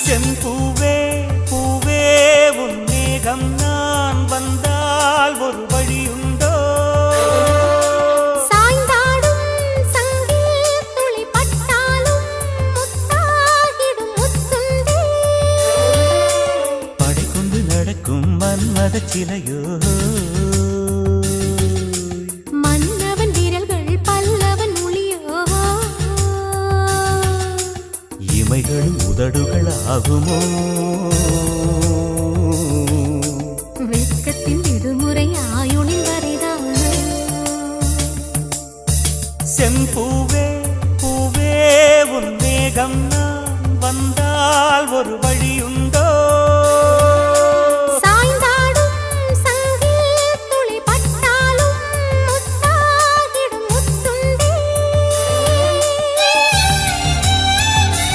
செம்பூவே பூவே உன் மேகம் நான் வந்தால் ஒரு வழியுண்டோ சாய்ந்தாடும் சங்கில் துளி பட்டாலும் முத்தாகிடும் முத்துண்டே படை கொண்டு நடக்கும் மன்மத சிலையோ மன்னவன் விரல்கள் பல்லவன் மொழியோ இமைகள் உதடுகள் ஆகுமோ வெட்கத்தின் விடுமுறை ஆயுளின் வரைதான் செம்பூவே பூவே உன் மேகம் நான் வந்தால் ஒரு வழியுண்டு